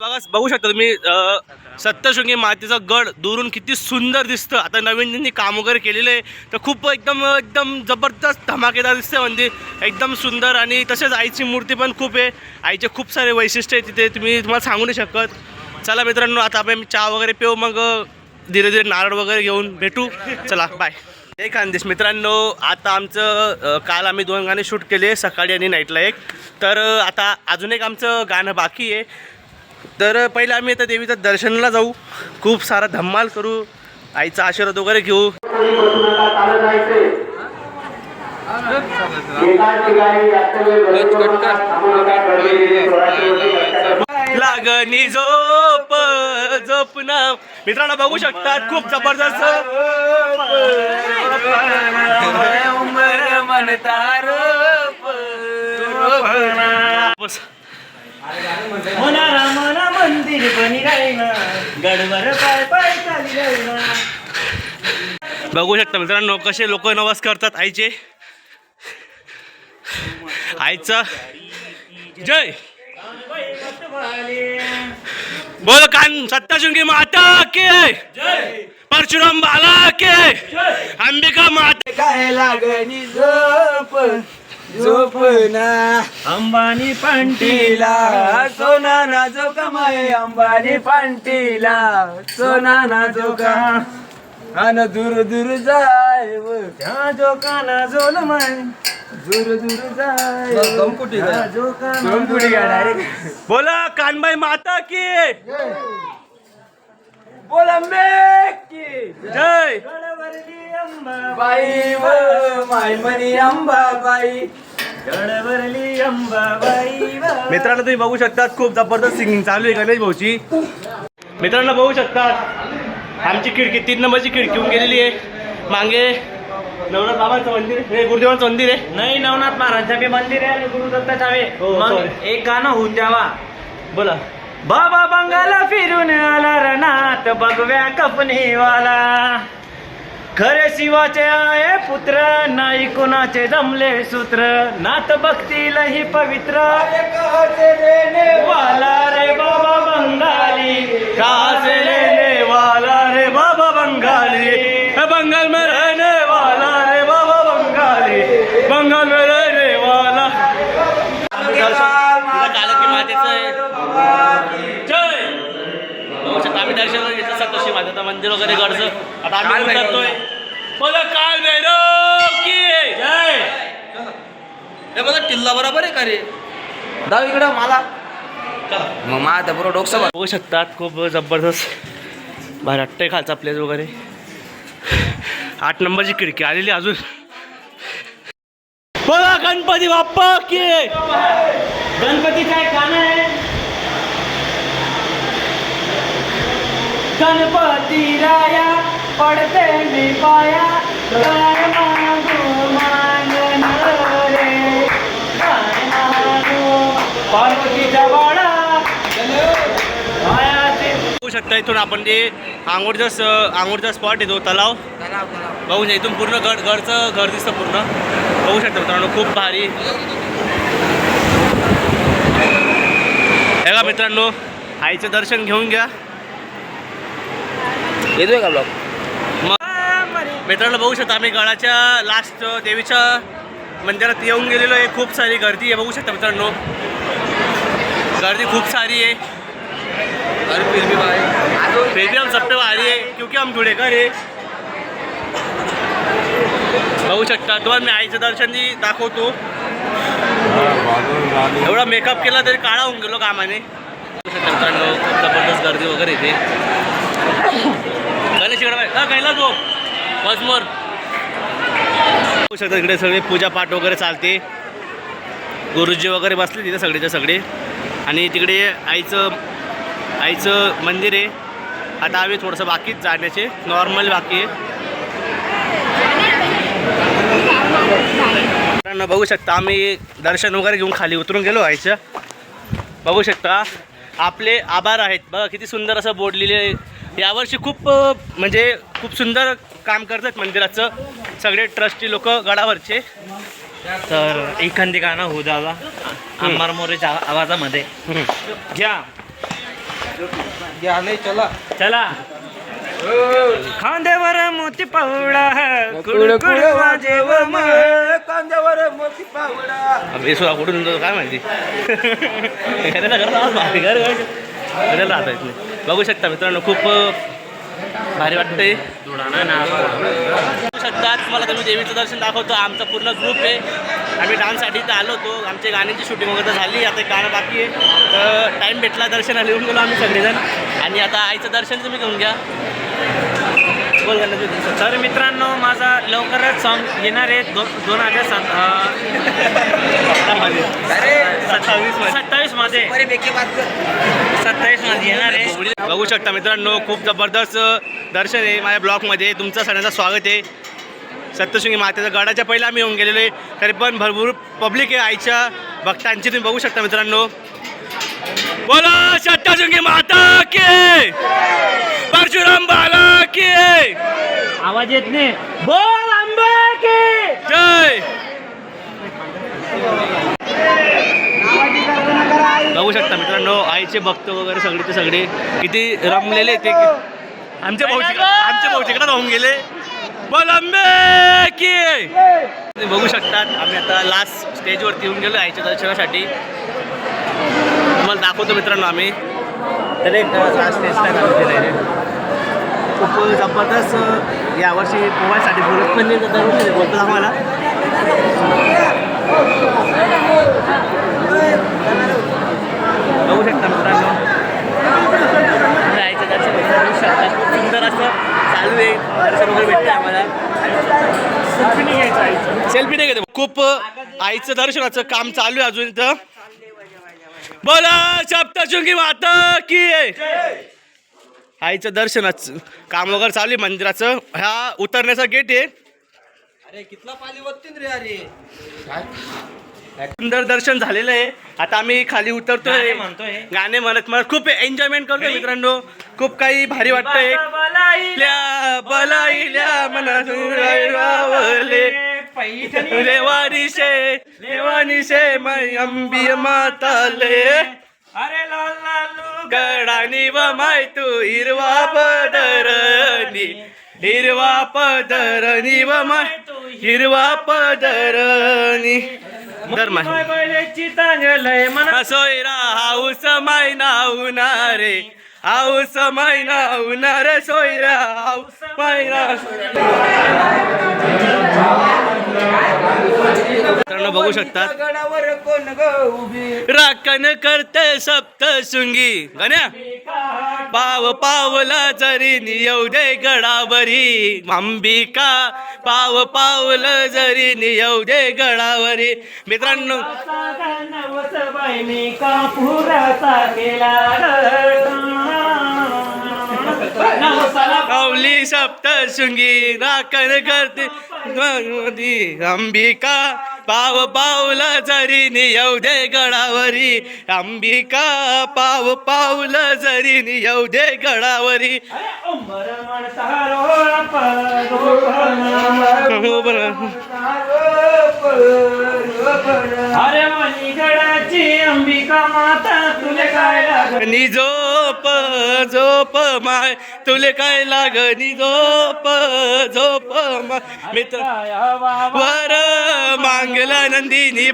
बघा बघू शकता तुम्ही सप्तशृंगी मातेचा गड दुरून किती सुंदर दिसतं. आता नवीन त्यांनी काम वगैरे केलेलं आहे तर खूप एकदम एकदम जबरदस्त धमाकेदार दिसते मंदिर एकदम सुंदर. आणि तसेच आईची मूर्ती पण खूप आहे. आईचे खूप सारे वैशिष्ट्य आहे तिथे तुम्हाला सांगू नाही शकत. चला मित्रांनो आता आपण चहा वगैरे पिऊ मग धीरे धीरे नारळ वगैरे घेऊन भेटू. चला बाय. जय खानदेश मित्रांनो. आता आमचं काल आम्ही 2 गाणे शूट केले सकाळी आणि नाईटला एक. तर आता अजून एक आमचं गाणं बाकी आहे. तर पहिलं आम्ही आता देवीचं दर्शनाला जाऊ. खूप सारा धम्माल करू. आईचा आशीर्वाद वगैरे घेऊ. लागणी झोप झोपना मित्रांनो बघू शकतात खूप जबरदस्त मंदिर बनी राहिना गडवर पाय पाय चाली राहिना. बघू शकता मित्रांनो कसे लोक नवस करतात आईचे. आईचा जय बोल कान सप्तशृंगी माता के जय परशुराम बाला के अंबिका माता. काय लागणी झोप झोपना अंबानी पांटीला सोना ना जो कमाय अंबानी पांटीला सोना ना जो का अन दूर दूर जाय त्या जो काना जोल माय दूर दूर जाय जो काना डायरेक्ट बोला कानबाई माता की बोला मे की जय गडवरली अंबाबाई व मायमनी अंबाबाई गडवरली अंबाबाई व. मित्रांनो तुम्ही बघू शकतात खूप जबरदस्त सिंगिंग चालू आहे गणेश भाऊची. मित्रांनो बघू शकतात आमची खिडकी 3 नंबरची खिडकी होऊन गेलेली आहे. मागे नवनाथ बाबांचं मंदिर हे गुरुदेवांचं मंदिर आहे. नाही नवनाथ महाराजांचे बी मंदिर आहे आणि गुरुदत्ताचं आहे. मग एक गाणं होऊन द्यावा. बोला बाबा बंगाला फिरून आला रनात बघव्या कपनीवाला खरे शिवाचे आहे पुत्र नाही कुणाचे जमले सूत्र नात बघतील ही पवित्र वाला रे बाबा बंगाली कासे लेने वाला रे बाबा बंगाली बंगाल में रहने वाला रे बाबा बंगाली बंगाल में रहने वाला. कालकी मातेचं आहे जय. बघू शकता आम्ही दर्शन घेतलं सप्तशृंगी मातेचं मंदिर वगैरे गडचं. आता आम्ही करतोय बोला काल भैरव की जय. हे बघा किल्ला बरोबर आहे का रे जाऊ इकडं मला मग माझा बरोबर डोकसा. बघू शकतात खूप जबरदस्त भारी वाटतंय खालचा प्लेस वगैरे. 8 नंबरची खिडकी आलेली अजून. बोला गणपती बाप्पा की गणपतीचं एक गाणं आहे. गणपती राया पडते मी पाया काय मागू मागण रे काय मागू पार्वतीच्या बाळा. बघू शकता इथून आपण जे आंघोळीचा स्पॉट आहे तो तलाव. बघू शकता इथून पूर्ण घरचं घर दिसतं पूर्ण. बघू शकता मित्रांनो खूप भारी. हे का मित्रांनो आईचं दर्शन घेऊन घ्या. येतोय का ब्लॉग. मित्रांनो बघू शकता आम्ही गडाच्या लास्ट देवीच्या मंदिरात येऊन गेलेलो आहे. खूप सारी गर्दी आहे बघू शकता मित्रांनो. गर्दी खूप सारी है और फिर भी हम सब पे आ रही है क्योंकि हम जुड़े कर है. बघू शकता तुम्हाला मी आईचं दर्शन दाखवतो. एवढा मेकअप केला तरी काळा होऊन गेलो कामाने. बघू शकता मित्रांनो खूप जबरदस्त गर्दी वगैरे इथे. गणेश इकडे कैला तो बसमोर. बघू शकता इकडे सगळे पूजापाठ वगैरे चालते. गुरुजी वगैरे बसले तिथे सगळेच्या सगळे. आणि तिकडे आईचं मंदिर आहे. आता आम्ही थोडंसं बाकीच जाण्याचे नॉर्मल बाकी आहे. बघू शकता आम्ही दर्शन वगैरे घेऊन खाली उतरून गेलो आईच्या. बघू शकता आपले आभार आहेत. बघा किती सुंदर असं बोर्ड लिहिले. यावर्षी खूप म्हणजे खूप सुंदर काम करतात मंदिराचं सगळे ट्रस्टी लोक गडावरचे. तर एखादी गाणं होऊ द्यावा अंबार मोरेच्या आवाजामध्ये. घ्या चला खांद्यावर मोती पावडा कुड कुड वाजेव कांद्यावर मोती पावडा बेसुरा कुठून काय माहिती राहता येत नाही. बघू शकता मित्रांनो खूप भारी वाटतंय. बघू शकता तुम्हाला तर मी देवीचं दर्शन दाखवतो. आमचा पूर्ण ग्रुप आहे. आम्ही डान्ससाठी इथं आलो होतो. आमच्या गाण्याची शूटिंग वगैरे झाली. आता एक गाणं बाकी आहे. तर टाईम भेटला दर्शनाला येऊन गेलो आम्ही सगळेजण. आणि आता आईचं दर्शन तुम्ही घेऊन घ्या. बोल गाणं. तर मित्रांनो माझा लवकरच सॉन्ग येणार आहे 2027 मध्ये 27 मध्ये येणार आहे. बघू शकता मित्रांनो खूप जबरदस्त दर्शन आहे माझ्या ब्लॉगमध्ये. तुमचं सगळ्यांचं स्वागत आहे. सप्तशृंगी मातेच्या गडाच्या पहिला आम्ही येऊन गेलेलो आहे. तरी पण भरपूर पब्लिक आहे आईच्या भक्तांची. तुम्ही बघू शकता मित्रांनो. बोला सप्तशृंगी माता की परशुराम बाला की आवाज येत नाही. बोल अंबे की जय. बघू शकता मित्रांनो आईचे भक्त वगैरे सगळे ते सगळे किती रमलेले ते. आमचे भाऊ तिकडे राहून गेले. बोल अंबे की. तुम्ही बघू शकतात आम्ही आता लास्ट स्टेजवरती येऊन गेलो आईच्या दर्शनासाठी. तुम्हाला दाखवतो मित्रांनो आम्ही. तर एक लास्ट स्टेजला खूप जबरदस्त यावर्षी पोहायसाठी पण दरवर्षी बोलतो आम्हाला. बघू शकता मित्रांनो आईचं दर्शन बघू शकता. खूप सुंदर असं चालू आहे. दर्शन वगैरे भेटतं आम्हाला. सेल्फी नाही घेते. खूप आईचं दर्शनाचं काम चालू आहे अजून इथं. बोला सप्तशृंगी माता की. आईचं दर्शनाचं काम वगैरे चालू आहे मंदिराचं. ह्या उतरण्याचा गेट आहे. अरे कितला पाली वत्तीन रे. अरे सुंदर दर्शन झालेलं आहे. आता आम्ही खाली उतरतोय. गाणे म्हणत खूप एन्जॉयमेंट करतोय मित्रांनो. खूप काही भारी वाटतंय. बलाईल्या मनात रेवानिशे मै अंबी माताले. अरे लाल गडानी व माय तू हिरवा पदरनी हिरवा पदरनी व माय हिरवा पदरनी दर माय बैलेची तांगलय मना सोयरा हाऊस माय नावणारे हाऊस माय नावणारे सोयरा हाऊस माय मित्रांनो बघू शकतात गडावर कोण ग उभी. राखण करते सप्तशृंगी गण्या. पाव पावला जरी येऊ दे गडावरी अंबिका. पाव पावला जरी येऊ दे गडावरी. मित्रांनो पावली सप्तशृंगी राखण करते अंबिका. पाव पावला जरी येऊ दे गडावरी अंबिका. पाव पावला जरी येऊ दे गडावरी. अरे मनी गडाची अंबिका माता तुले काय लाग. झोप झोप माय तुले काय लाग. झोप झोप माय मित्र वर मांगला नंदिनी.